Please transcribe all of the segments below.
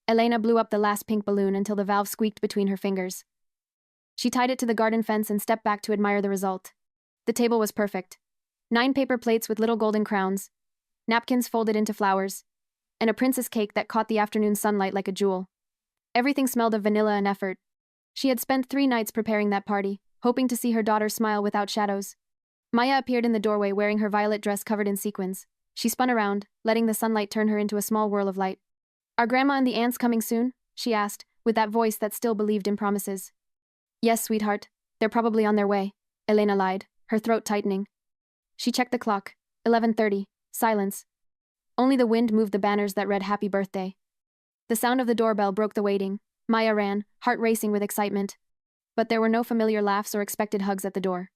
Elena blew up the last pink balloon until the valve squeaked between her fingers. She tied it to the garden fence and stepped back to admire the result. The table was perfect. 9 paper plates with little golden crowns, napkins folded into flowers, and a princess cake that caught the afternoon sunlight like a jewel. Everything smelled of vanilla and effort. She had spent 3 nights preparing that party, hoping to see her daughter smile without shadows. Maya appeared in the doorway wearing her violet dress covered in sequins. She spun around, letting the sunlight turn her into a small whirl of light. "Are Grandma and the aunts coming soon?" she asked, with that voice that still believed in promises. "Yes, sweetheart. They're probably on their way," Elena lied, her throat tightening. She checked the clock. 11:30. Silence. Only the wind moved the banners that read "Happy Birthday." The sound of the doorbell broke the waiting. Maya ran, heart racing with excitement. But there were no familiar laughs or expected hugs at the door.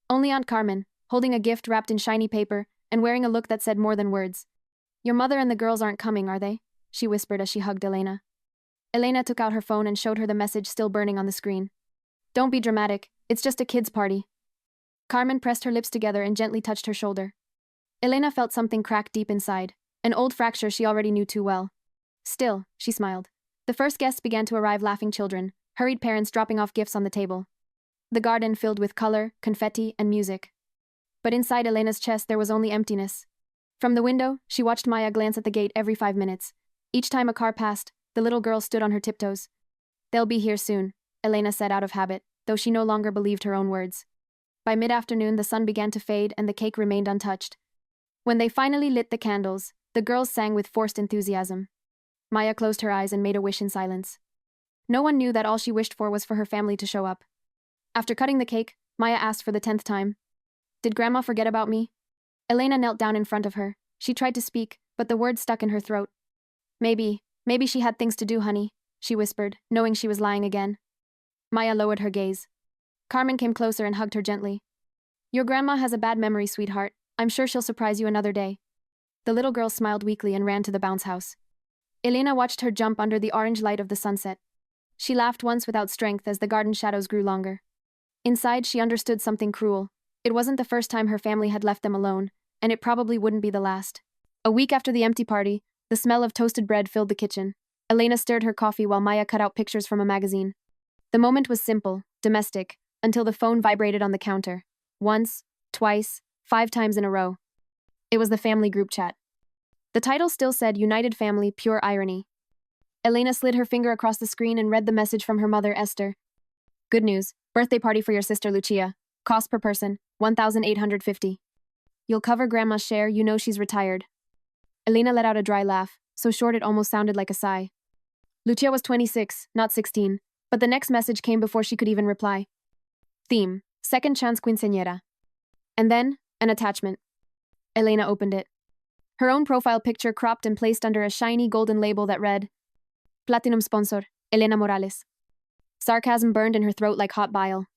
Only Aunt Carmen, holding a gift wrapped in shiny paper and wearing a look that said more than words. "Your mother and the girls aren't coming, are they?" she whispered as she hugged Elena. Elena took out her phone and showed her the message still burning on the screen. "Don't be dramatic. It's just a kid's party." Carmen pressed her lips together and gently touched her shoulder. Elena felt something crack deep inside, an old fracture she already knew too well. Still, she smiled. The first guests began to arrive, laughing children, hurried parents dropping off gifts on the table. The garden filled with color, confetti, and music. But inside Elena's chest there was only emptiness. From the window, she watched Maya glance at the gate every 5 minutes. Each time a car passed, the little girl stood on her tiptoes. "They'll be here soon," Elena said out of habit, though she no longer believed her own words. By mid-afternoon the sun began to fade and the cake remained untouched. When they finally lit the candles, the girls sang with forced enthusiasm. Maya closed her eyes and made a wish in silence. No one knew that all she wished for was for her family to show up. After cutting the cake, Maya asked for the 10th time, "Did Grandma forget about me?" Elena knelt down in front of her. She tried to speak, but the words stuck in her throat. Maybe she had things to do, honey," she whispered, knowing she was lying again. Maya lowered her gaze. Carmen came closer and hugged her gently. "Your grandma has a bad memory, sweetheart. I'm sure she'll surprise you another day." The little girl smiled weakly and ran to the bounce house. Elena watched her jump under the orange light of the sunset. She laughed once without strength as the garden shadows grew longer. Inside, she understood something cruel. It wasn't the first time her family had left them alone, and it probably wouldn't be the last. A week after the empty party, the smell of toasted bread filled the kitchen. Elena stirred her coffee while Maya cut out pictures from a magazine. The moment was simple, domestic, until the phone vibrated on the counter. Once, twice, 5 times in a row. It was the family group chat. The title still said United Family, Pure Irony. Elena slid her finger across the screen and read the message from her mother, Esther. "Good news. Birthday party for your sister Lucia. Cost per person, $1,850. You'll cover Grandma's share, you know she's retired." Elena let out a dry laugh, so short it almost sounded like a sigh. Lucia was 26, not 16, but the next message came before she could even reply. Theme, Second Chance Quinceañera. And then, an attachment. Elena opened it. Her own profile picture cropped and placed under a shiny golden label that read, "Platinum Sponsor, Elena Morales." Sarcasm burned in her throat like hot bile.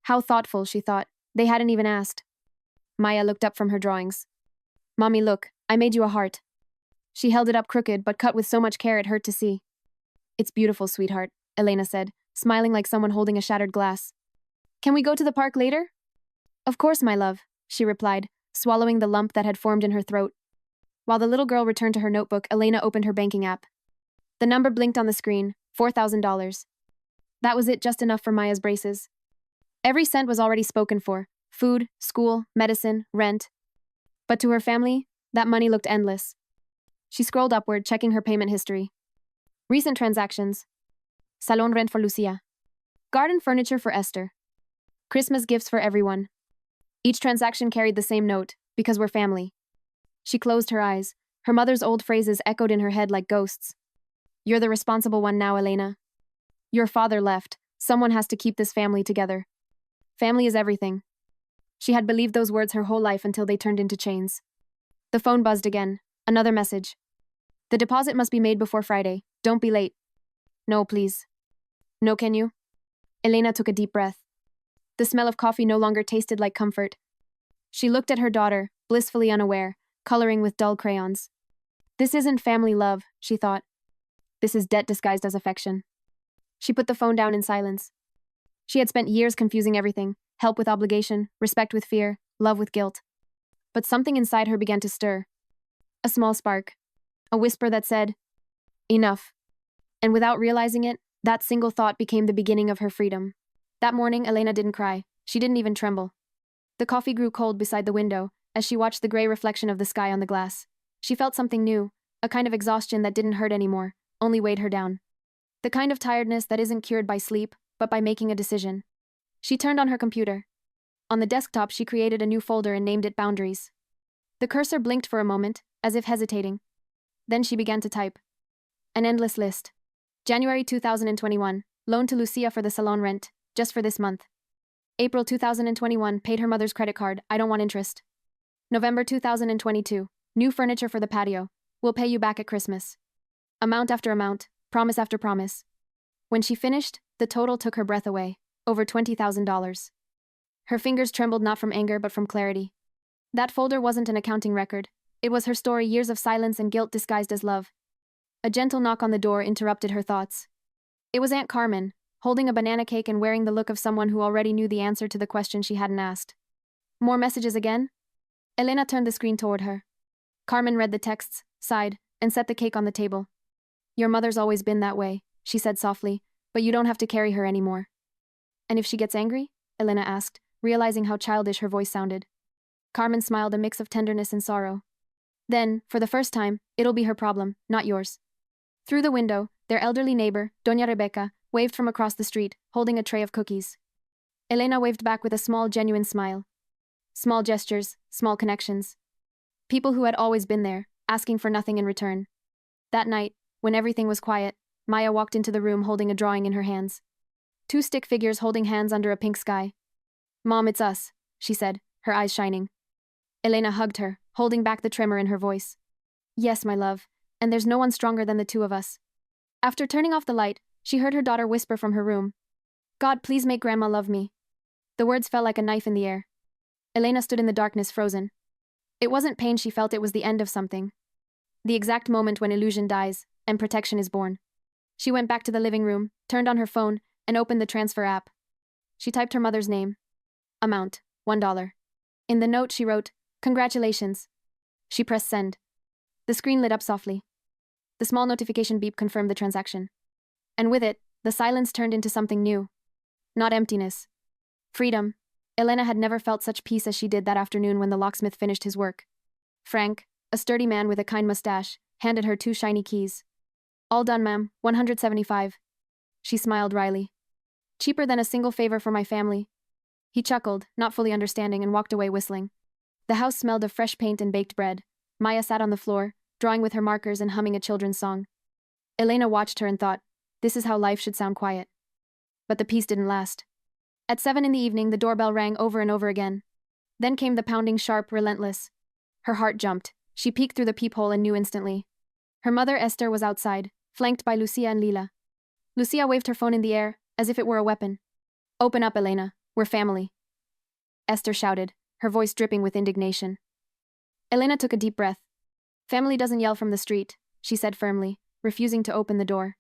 How thoughtful, she thought. They hadn't even asked. Maya looked up from her drawings. "Mommy, look, I made you a heart." She held it up crooked, but cut with so much care it hurt to see. "It's beautiful, sweetheart," Elena said, smiling like someone holding a shattered glass. "Can we go to the park later?" "Of course, my love," she replied, swallowing the lump that had formed in her throat. While the little girl returned to her notebook, Elena opened her banking app. The number blinked on the screen, $4,000. That was it, just enough for Maya's braces. Every cent was already spoken for: food, school, medicine, rent. But to her family, that money looked endless. She scrolled upward, checking her payment history. Recent transactions. Salon rent for Lucia. Garden furniture for Esther. Christmas gifts for everyone. Each transaction carried the same note, because we're family. She closed her eyes. Her mother's old phrases echoed in her head like ghosts. "You're the responsible one now, Elena. Your father left. Someone has to keep this family together. Family is everything." She had believed those words her whole life until they turned into chains. The phone buzzed again. Another message. "The deposit must be made before Friday. Don't be late." "No, please." "No, can you?" Elena took a deep breath. The smell of coffee no longer tasted like comfort. She looked at her daughter, blissfully unaware, coloring with dull crayons. This isn't family love, she thought. This is debt disguised as affection. She put the phone down in silence. She had spent years confusing everything: help with obligation, respect with fear, love with guilt. But something inside her began to stir. A small spark. A whisper that said, "Enough." And without realizing it, that single thought became the beginning of her freedom. That morning, Elena didn't cry. She didn't even tremble. The coffee grew cold beside the window as she watched the gray reflection of the sky on the glass. She felt something new, a kind of exhaustion that didn't hurt anymore, only weighed her down. The kind of tiredness that isn't cured by sleep, but by making a decision. She turned on her computer. On the desktop, she created a new folder and named it Boundaries. The cursor blinked for a moment, as if hesitating. Then she began to type. An endless list. January 2021, loan to Lucia for the salon rent, just for this month. April 2021, paid her mother's credit card, I don't want interest. November 2022, new furniture for the patio, we'll pay you back at Christmas. Amount after amount, promise after promise. When she finished, the total took her breath away, over $20,000. Her fingers trembled not from anger but from clarity. That folder wasn't an accounting record. It was her story, years of silence and guilt disguised as love. A gentle knock on the door interrupted her thoughts. It was Aunt Carmen, holding a banana cake and wearing the look of someone who already knew the answer to the question she hadn't asked. More messages again? Elena turned the screen toward her. Carmen read the texts, sighed, and set the cake on the table. Your mother's always been that way, she said softly, but you don't have to carry her anymore. And if she gets angry? Elena asked, realizing how childish her voice sounded. Carmen smiled, a mix of tenderness and sorrow. Then, for the first time, it'll be her problem, not yours. Through the window, their elderly neighbor, Doña Rebecca, waved from across the street, holding a tray of cookies. Elena waved back with a small, genuine smile. Small gestures, small connections. People who had always been there, asking for nothing in return. That night, when everything was quiet, Maya walked into the room holding a drawing in her hands. Two stick figures holding hands under a pink sky. Mom, it's us, she said, her eyes shining. Elena hugged her, holding back the tremor in her voice. Yes, my love, and there's no one stronger than the two of us. After turning off the light, she heard her daughter whisper from her room. God, please make Grandma love me. The words fell like a knife in the air. Elena stood in the darkness, frozen. It wasn't pain she felt, it was the end of something. The exact moment when illusion dies, and protection is born. She went back to the living room, turned on her phone, and opened the transfer app. She typed her mother's name. Amount, $1. In the note she wrote, Congratulations. She pressed send. The screen lit up softly. The small notification beep confirmed the transaction. And with it, the silence turned into something new. Not emptiness. Freedom. Elena had never felt such peace as she did that afternoon when the locksmith finished his work. Frank, a sturdy man with a kind mustache, handed her 2 shiny keys. All done, ma'am, $175. She smiled wryly. Cheaper than a single favor for my family. He chuckled, not fully understanding, and walked away whistling. The house smelled of fresh paint and baked bread. Maya sat on the floor, drawing with her markers and humming a children's song. Elena watched her and thought, this is how life should sound, quiet. But the peace didn't last. At 7 in the evening, the doorbell rang over and over again. Then came the pounding, sharp, relentless. Her heart jumped. She peeked through the peephole and knew instantly. Her mother, Esther, was outside, flanked by Lucia and Lila. Lucia waved her phone in the air, as if it were a weapon. Open up, Elena. We're family. Esther shouted, her voice dripping with indignation. Elena took a deep breath. Family doesn't yell from the street, she said firmly, refusing to open the door.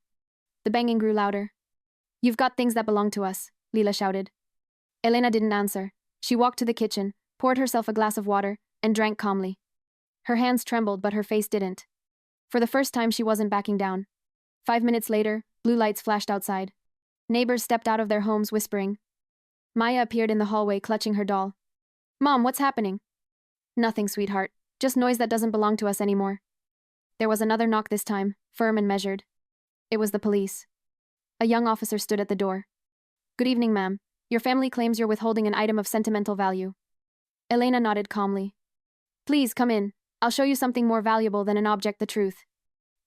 The banging grew louder. You've got things that belong to us, Lila shouted. Elena didn't answer. She walked to the kitchen, poured herself a glass of water, and drank calmly. Her hands trembled, but her face didn't. For the first time, she wasn't backing down. 5 minutes later, blue lights flashed outside. Neighbors stepped out of their homes whispering. Maya appeared in the hallway, clutching her doll. Mom, what's happening? Nothing, sweetheart. Just noise that doesn't belong to us anymore. There was another knock this time, firm and measured. It was the police. A young officer stood at the door. Good evening, ma'am. Your family claims you're withholding an item of sentimental value. Elena nodded calmly. Please, come in. I'll show you something more valuable than an object, the truth.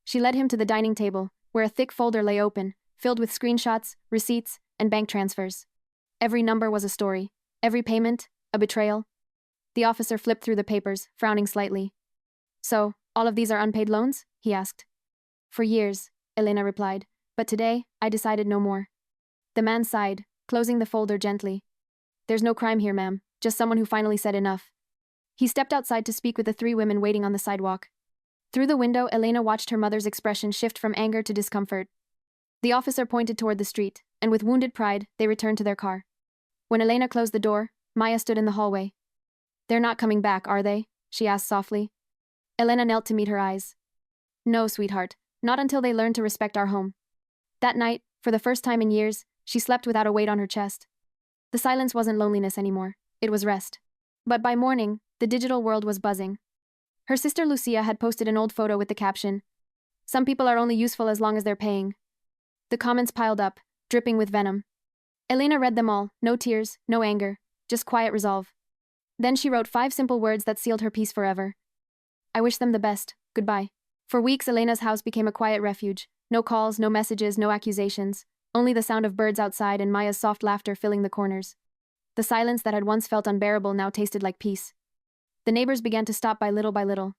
She led him to the dining table, where a thick folder lay open, filled with screenshots, receipts, and bank transfers. Every number was a story. Every payment, a betrayal. The officer flipped through the papers, frowning slightly. So, all of these are unpaid loans? He asked. For years, Elena replied, but today, I decided no more. The man sighed, closing the folder gently. There's no crime here, ma'am, just someone who finally said enough. He stepped outside to speak with the 3 women waiting on the sidewalk. Through the window, Elena watched her mother's expression shift from anger to discomfort. The officer pointed toward the street, and with wounded pride, they returned to their car. When Elena closed the door, Maya stood in the hallway. They're not coming back, are they? She asked softly. Elena knelt to meet her eyes. No, sweetheart, not until they learn to respect our home. That night, for the first time in years, she slept without a weight on her chest. The silence wasn't loneliness anymore, it was rest. But by morning, the digital world was buzzing. Her sister Lucia had posted an old photo with the caption, "Some people are only useful as long as they're paying." The comments piled up, dripping with venom. Elena read them all, no tears, no anger, just quiet resolve. Then she wrote 5 simple words that sealed her peace forever. "I wish them the best, goodbye." For weeks, Elena's house became a quiet refuge. No calls, no messages, no accusations. Only the sound of birds outside and Maya's soft laughter filling the corners. The silence that had once felt unbearable now tasted like peace. The neighbors began to stop by little.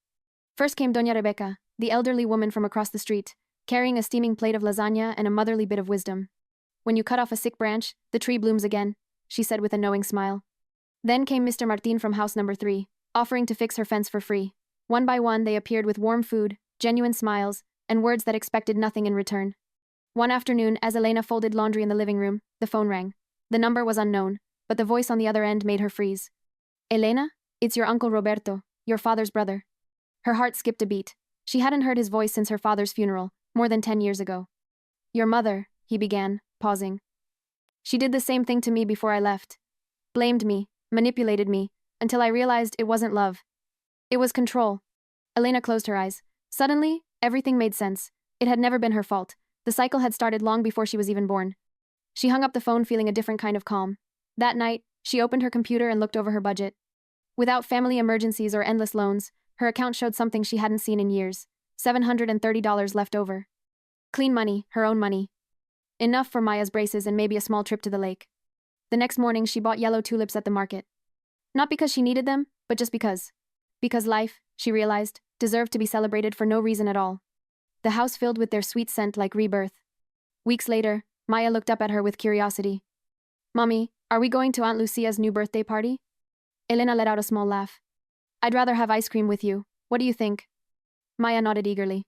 First came Doña Rebecca, the elderly woman from across the street, carrying a steaming plate of lasagna and a motherly bit of wisdom. "When you cut off a sick branch, the tree blooms again," she said with a knowing smile. Then came Mr. Martin from house number 3, offering to fix her fence for free. One by one, they appeared with warm food, genuine smiles, and words that expected nothing in return. One afternoon, as Elena folded laundry in the living room, the phone rang. The number was unknown, but the voice on the other end made her freeze. "Elena? It's your Uncle Roberto, your father's brother." Her heart skipped a beat. She hadn't heard his voice since her father's funeral, more than 10 years ago. "Your mother," he began, pausing. "She did the same thing to me before I left. Blamed me, manipulated me, until I realized it wasn't love. It was control." Elena closed her eyes. Suddenly, everything made sense. It had never been her fault. The cycle had started long before she was even born. She hung up the phone feeling a different kind of calm. That night, she opened her computer and looked over her budget. Without family emergencies or endless loans, her account showed something she hadn't seen in years. $730 left over. Clean money, her own money. Enough for Maya's braces and maybe a small trip to the lake. The next morning, she bought yellow tulips at the market. Not because she needed them, but just because. Because life, she realized, deserved to be celebrated for no reason at all. The house filled with their sweet scent like rebirth. Weeks later, Maya looked up at her with curiosity. "Mommy, are we going to Aunt Lucia's new birthday party?" Elena let out a small laugh. "I'd rather have ice cream with you. What do you think?" Maya nodded eagerly.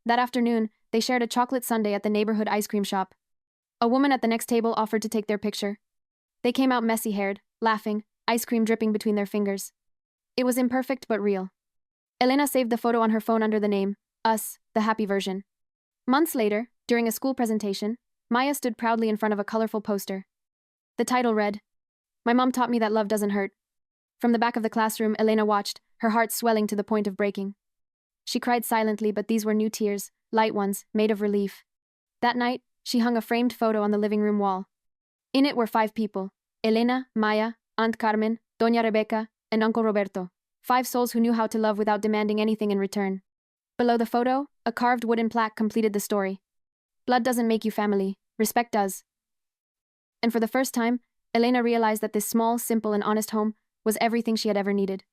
That afternoon, they shared a chocolate sundae at the neighborhood ice cream shop. A woman at the next table offered to take their picture. They came out messy-haired, laughing, ice cream dripping between their fingers. It was imperfect but real. Elena saved the photo on her phone under the name, Us, the happy version. Months later, during a school presentation, Maya stood proudly in front of a colorful poster. The title read, "My mom taught me that love doesn't hurt." From the back of the classroom, Elena watched, her heart swelling to the point of breaking. She cried silently, but these were new tears, light ones, made of relief. That night, she hung a framed photo on the living room wall. In it were 5 people: Elena, Maya, Aunt Carmen, Doña Rebecca, and Uncle Roberto. 5 souls who knew how to love without demanding anything in return. Below the photo, a carved wooden plaque completed the story. "Blood doesn't make you family, respect does." And for the first time, Elena realized that this small, simple, and honest home was everything she had ever needed.